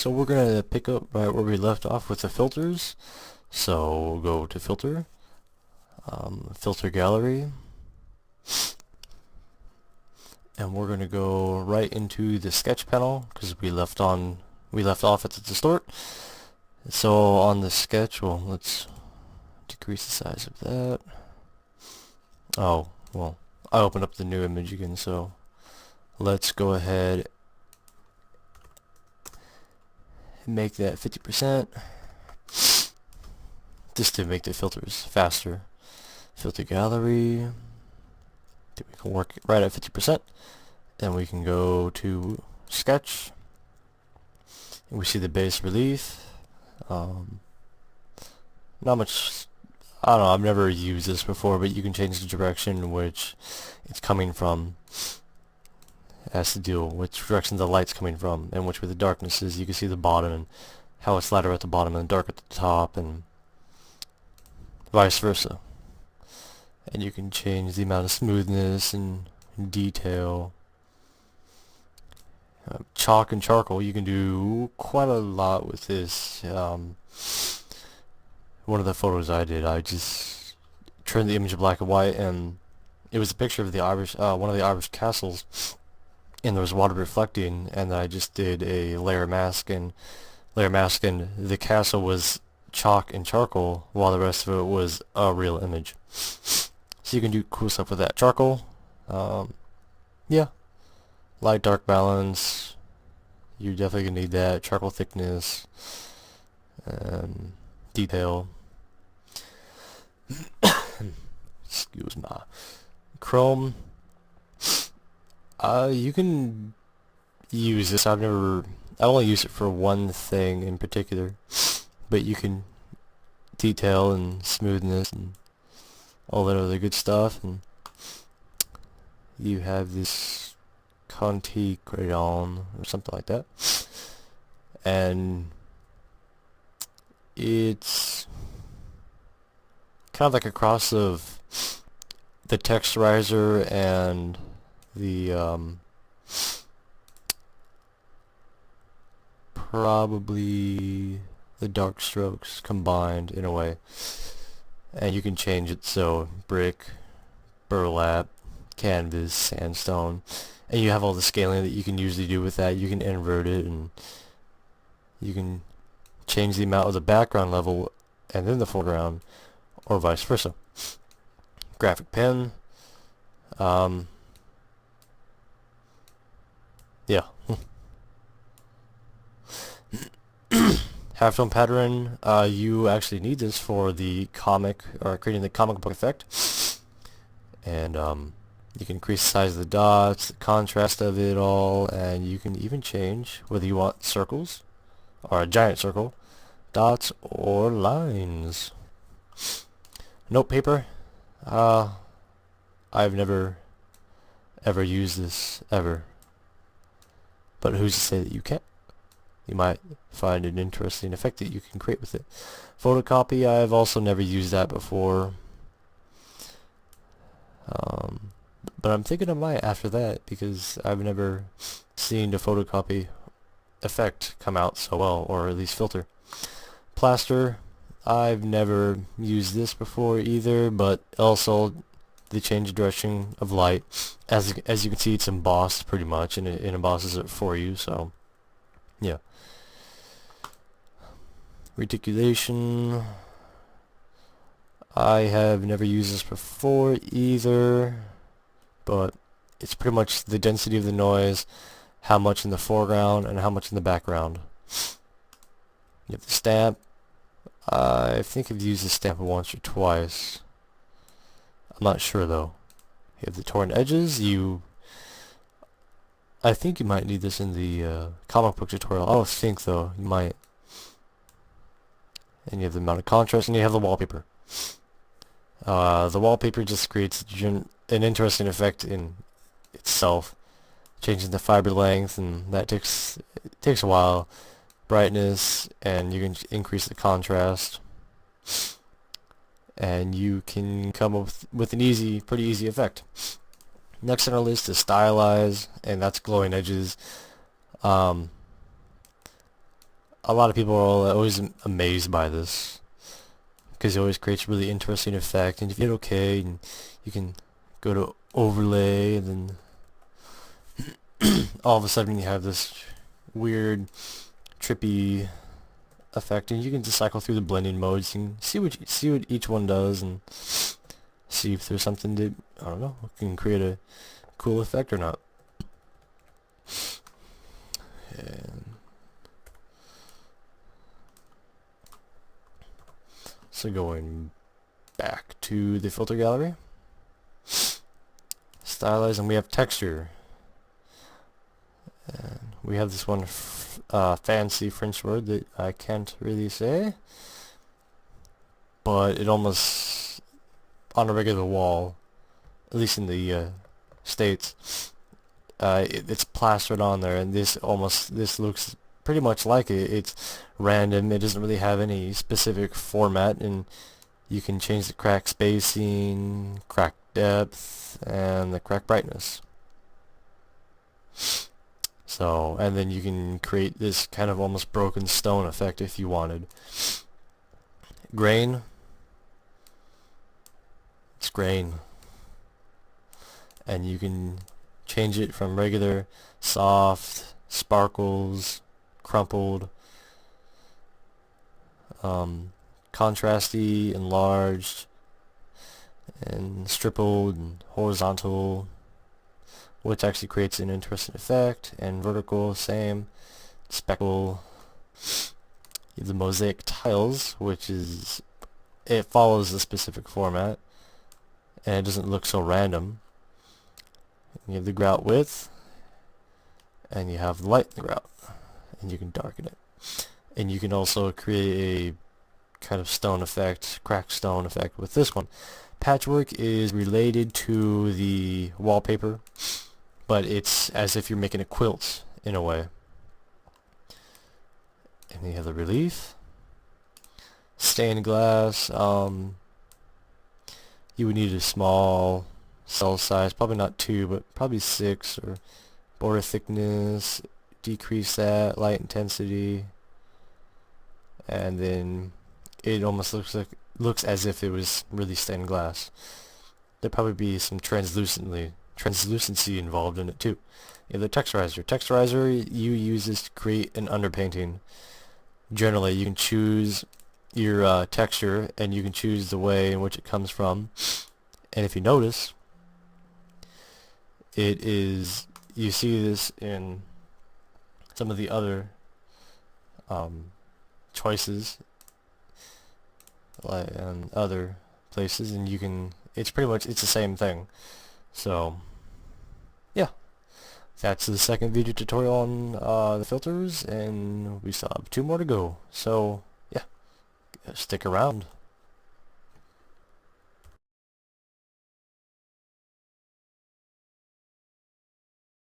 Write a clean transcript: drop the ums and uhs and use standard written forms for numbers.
So we're gonna pick up right where we left off with the filters. So we'll go to filter, filter gallery, and we're gonna go right into the sketch panel because we left off at the start. So on the sketch, well, let's decrease the size of that. Oh, well, I opened up the new image again, so let's go ahead and make that 50%, just to make the filters faster. Filter gallery, we can work right at 50%, and we can go to sketch, and we see the base relief. Not much, I don't know, I've never used this before, but you can change the direction in which it's coming from. It has to deal which direction the light's coming from and which way the darkness is. You can see the bottom and how it's lighter at the bottom and dark at the top, and vice versa. And you can change the amount of smoothness and detail. Chalk and charcoal, you can do quite a lot with this. One of the photos I did, I just turned the image to black and white, and it was a picture of the Irish, one of the Irish castles, and there was water reflecting, and I just did a layer mask, and the castle was chalk and charcoal, while the rest of it was a real image. So you can do cool stuff with that. Charcoal, yeah, light dark balance, you're definitely gonna need that. Charcoal thickness, detail. Excuse me. Chrome, you can use this. I only use it for one thing in particular, but you can detail and smoothness and all that other good stuff. And you have this Conti Crayon or something like that, and it's kind of like a cross of the texturizer and the probably the dark strokes combined in a way. And you can change it so brick, burlap, canvas, sandstone, and you have all the scaling that you can usually do with that. You can invert it, and you can change the amount of the background level and then the foreground, or vice versa. Graphic pen, yeah. Halftone pattern, you actually need this for the comic, or creating the comic book effect. And you can increase the size of the dots, the contrast of it all, and you can even change whether you want circles, or a giant circle, dots, or lines. Note paper, I've never ever used this ever, but who's to say that you can't? You might find an interesting effect that you can create with it. Photocopy, I've also never used that before, but I'm thinking I might after that, because I've never seen the photocopy effect come out so well, or at least filter. Plaster, I've never used this before either, but also the change of direction of light. As you can see, it's embossed pretty much, and it embosses it for you, so yeah. Reticulation, I have never used this before either, but it's pretty much the density of the noise, how much in the foreground and how much in the background. You have the stamp. I think I've used the stamp once or twice. I'm not sure though. You have the torn edges. I think you might need this in the comic book tutorial. I don't think though. You might. And you have the amount of contrast, and you have the wallpaper. The wallpaper just creates an interesting effect in itself, changing the fiber length, and that takes a while. Brightness, and you can increase the contrast, and you can come up with an pretty easy effect. Next on our list is stylize, and that's glowing edges. a lot of people are always amazed by this because it always creates a really interesting effect. And if you hit OK, and you can go to overlay, and then all of a sudden you have this weird, trippy effect, and you can just cycle through the blending modes and see what each one does, and see if there's something that, I don't know, can create a cool effect or not. And so going back to the filter gallery, stylize, and we have texture. And we have this one fancy French word that I can't really say, but it almost, on a regular wall, at least in the States, it's plastered on there, and this looks pretty much like it. It's random. It doesn't really have any specific format, and you can change the crack spacing, crack depth, and the crack brightness. So, and then you can create this kind of almost broken stone effect if you wanted. Grain. It's grain. And you can change it from regular, soft, sparkles, crumpled, contrasty, enlarged, and stippled, and horizontal, which actually creates an interesting effect, and vertical, same, speckle. You have the mosaic tiles, which is, it follows a specific format, and it doesn't look so random. You have the grout width, and you have the light in the grout, and you can darken it. And you can also create a kind of stone effect, cracked stone effect with this one. Patchwork is related to the wallpaper, but it's as if you're making a quilt in a way. And you have the relief. Stained glass, you would need a small cell size, probably not 2, but probably 6, or border thickness, decrease that, light intensity, and then it almost looks as if it was really stained glass. There'd probably be some translucency involved in it too. You have the texturizer. Texturizer, you use this to create an underpainting. Generally, you can choose your texture, and you can choose the way in which it comes from. And if you notice, it is, you see this in some of the other choices, like in other places, and you can, it's pretty much, it's the same thing. So yeah, that's the second video tutorial on the filters, and we still have 2 more to go. So yeah, stick around.